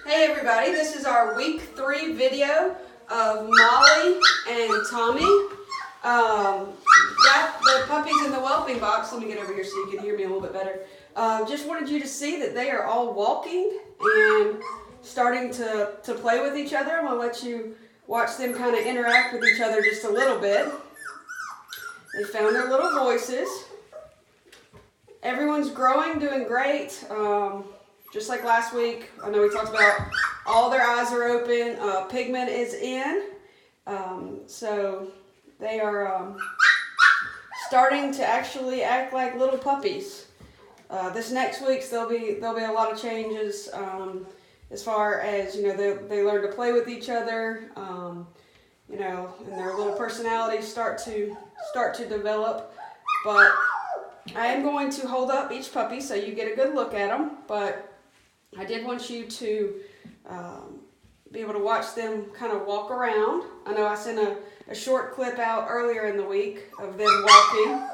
Hey everybody, this is our week 3 video of Molly and Tommy. Got the puppies in the whelping box. Let me get over here so you can hear me a little bit better. Just wanted you to see that they are all walking and starting to play with each other. I'm going to let you watch them kind of interact with each other just a little bit. They found their little voices. Everyone's growing, doing great. Just like last week, I know we talked about all their eyes are open, pigment is in, so they are starting to actually act like little puppies. This next week there'll be a lot of changes as far as they learn to play with each other, and their little personalities start to develop. But I am going to hold up each puppy so you get a good look at them, but I did want you to be able to watch them kind of walk around. I know I sent a short clip out earlier in the week of them walking.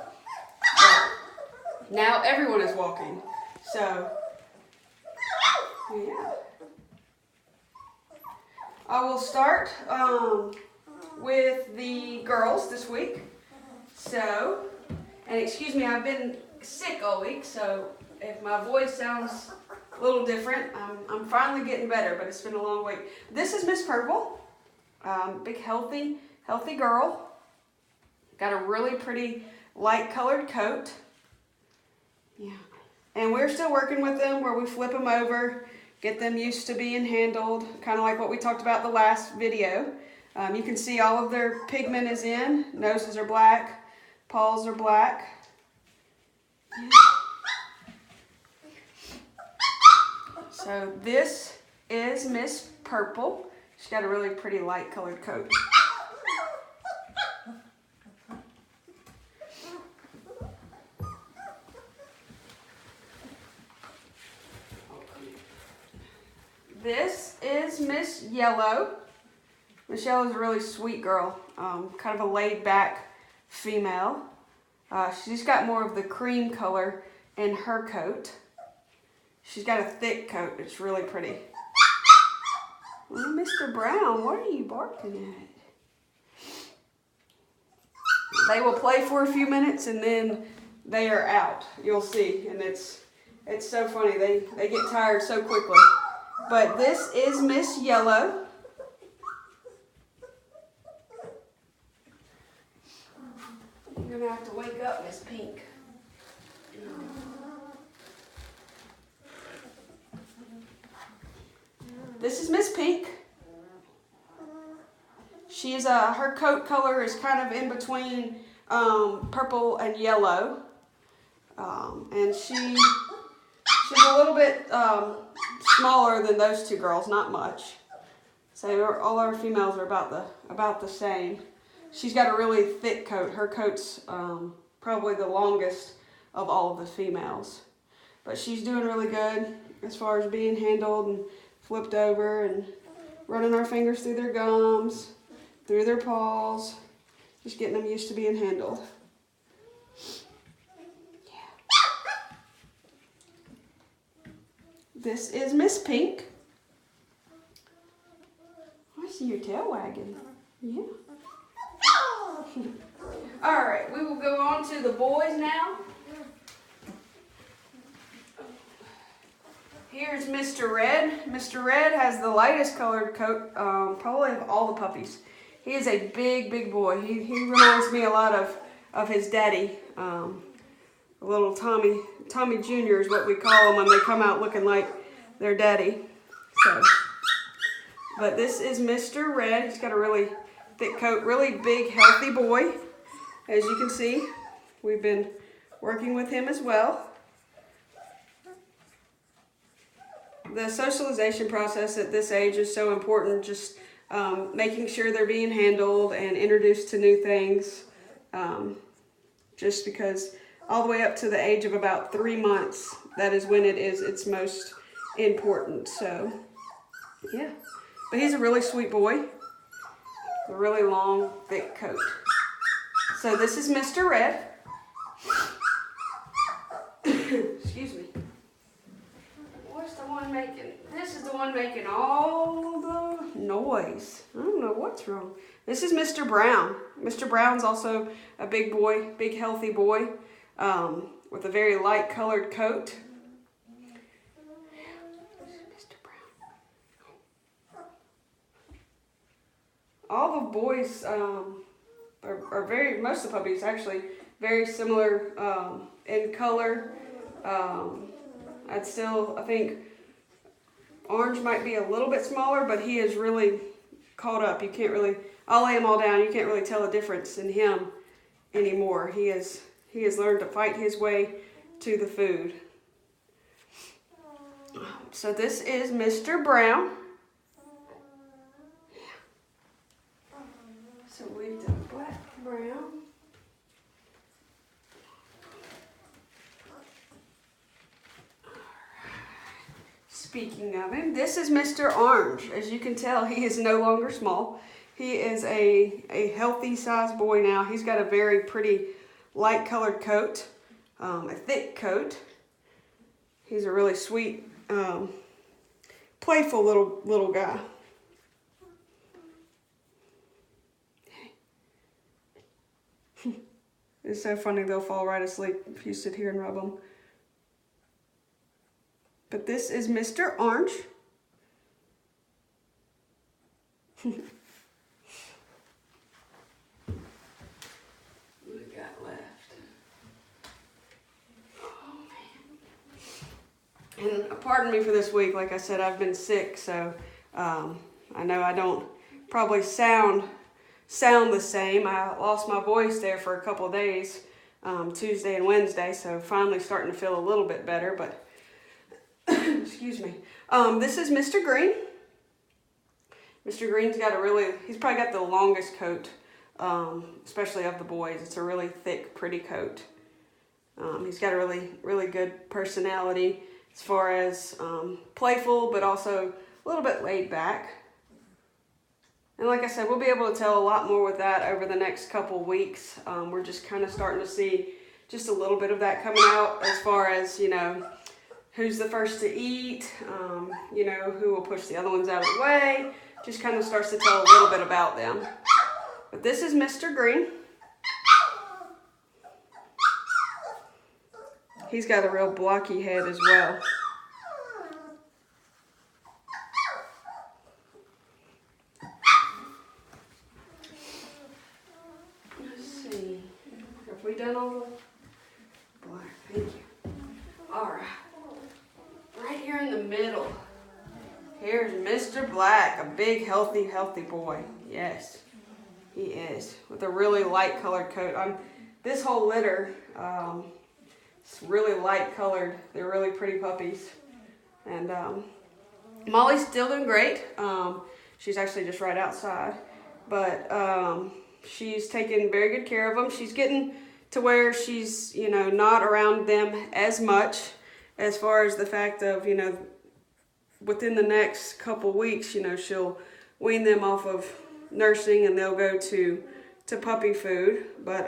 Now everyone is walking. So, yeah. I will start with the girls this week. So, and excuse me, I've been sick all week, so if my voice sounds a little different, I'm finally getting better, but it's been a long week. This is Miss Purple, big healthy girl. Got a really pretty light colored coat. Yeah, and we're still working with them where we flip them over, get them used to being handled, kind of like what we talked about the last video. You can see all of their pigment is in. Noses are black, paws are black. Yeah. So this is Miss Purple. She's got a really pretty light colored coat. This is Miss Yellow. Miss Yellow is a really sweet girl, kind of a laid back female. She's got more of the cream color in her coat. She's got a thick coat. It's really pretty. Oh, Mr. Brown, what are you barking at? They will play for a few minutes and then they are out. You'll see. And it's so funny. They get tired so quickly. But this is Miss Yellow. You're going to have to wake up, Miss Pink. This is Miss Pink. She's her coat color is kind of in between purple and yellow, and she's a little bit smaller than those two girls, not much. So all our females are about the same. She's got a really thick coat. Her coat's probably the longest of all of the females, but she's doing really good as far as being handled and flipped over and running our fingers through their gums, through their paws, just getting them used to being handled. Yeah. This is Miss Pink. I see your tail wagging. Yeah. All right, we will go on to the boys now. Here's Mr. Red. Mr. Red has the lightest colored coat, probably of all the puppies. He is a big boy. He reminds me a lot of his daddy. Little Tommy Jr. is what we call them when they come out looking like their daddy. So, but this is Mr. Red. He's got a really thick coat, really big, healthy boy. As you can see, we've been working with him as well. The socialization process at this age is so important, just making sure they're being handled and introduced to new things, just because all the way up to the age of about 3 months, that is when it's most important. So, yeah. But he's a really sweet boy, a really long, thick coat. So this is Mr. Red. Excuse me. Where's the one making? This is the one making all the noise. I don't know what's wrong. This is Mr. Brown. Mr. Brown's also a big boy, big healthy boy, with a very light colored coat. Mr. Brown. All the boys are very, most of the puppies actually, very similar in color. I think Orange might be a little bit smaller, but he is really caught up. You can't really, I'll lay him all down. You can't really tell a difference in him anymore. He has learned to fight his way to the food. So this is Mr. Brown. So we've done black, brown. Speaking of him, this is Mr. Orange. As you can tell, he is no longer small. He is a healthy sized boy now. He's got a very pretty light colored coat, a thick coat. He's a really sweet, playful little guy. It's so funny, they'll fall right asleep if you sit here and rub them. But this is Mr. Orange. What we got left? Oh man. And pardon me for this week. Like I said, I've been sick, so I know I don't probably sound the same. I lost my voice there for a couple of days, Tuesday and Wednesday, so finally starting to feel a little bit better, but excuse me. This is Mr. Green. Mr. Green's got he's probably got the longest coat, especially of the boys. It's a really thick, pretty coat. He's got a really good personality as far as playful, but also a little bit laid back. And like I said, we'll be able to tell a lot more with that over the next couple weeks. We're just kind of starting to see just a little bit of that coming out as far as, who's the first to eat, who will push the other ones out of the way. Just kind of starts to tell a little bit about them. But this is Mr. Green. He's got a real blocky head as well. Let's see. Have we done all the black? Thank you. All right. Right here in the middle, here's Mr. Black, a big, healthy boy. Yes, he is, with a really light colored coat. This whole litter, it's really light colored. They're really pretty puppies. And Molly's still doing great. She's actually just right outside. But she's taking very good care of them. She's getting to where she's, not around them as much. As far as the fact of, within the next couple weeks, she'll wean them off of nursing and they'll go to puppy food. But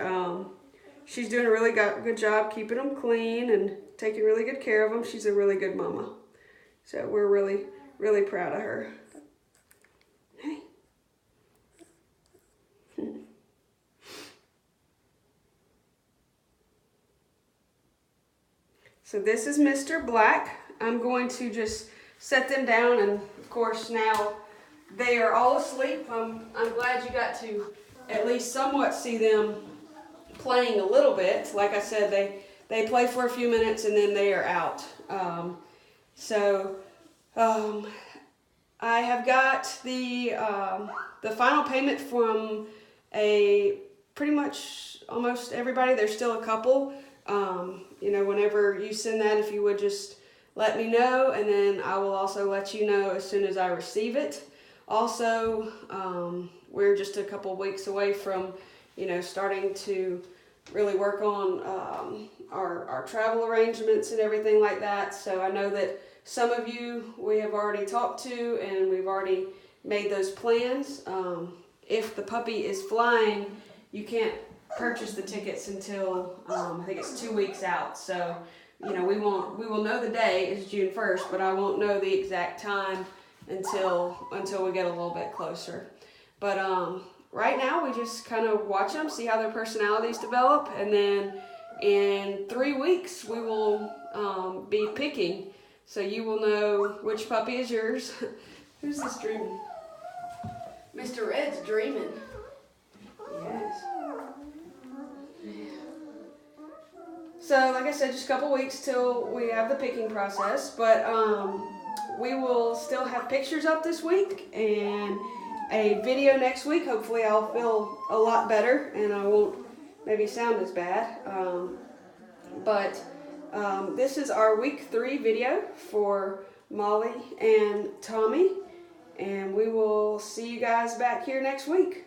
she's doing a really good job keeping them clean and taking really good care of them. She's a really good mama. So we're really, really proud of her. Hey. So this is Mr. Black. I'm going to just set them down, and of course now they are all asleep. I'm glad you got to at least somewhat see them playing a little bit. Like I said, they play for a few minutes and then they are out. I have got the final payment from pretty much almost everybody. There's still a couple. Whenever you send that, if you would just let me know, and then I will also let you know as soon as I receive it. Also, we're just a couple weeks away from, starting to really work on our travel arrangements and everything like that. So I know that some of you we have already talked to, and we've already made those plans. If the puppy is flying, you can't purchase the tickets until I think it's 2 weeks out. So we will know the day is June 1st, but I won't know the exact time until we get a little bit closer. But right now we just kind of watch them, see how their personalities develop, and then in 3 weeks we will be picking. So you will know which puppy is yours. Who's this dreaming? Mr. Red's dreaming. Yes. So like I said, just a couple weeks till we have the picking process, but we will still have pictures up this week and a video next week. Hopefully I'll feel a lot better and I won't maybe sound as bad. But this is our week 3 video for Molly and Tommy, and we will see you guys back here next week.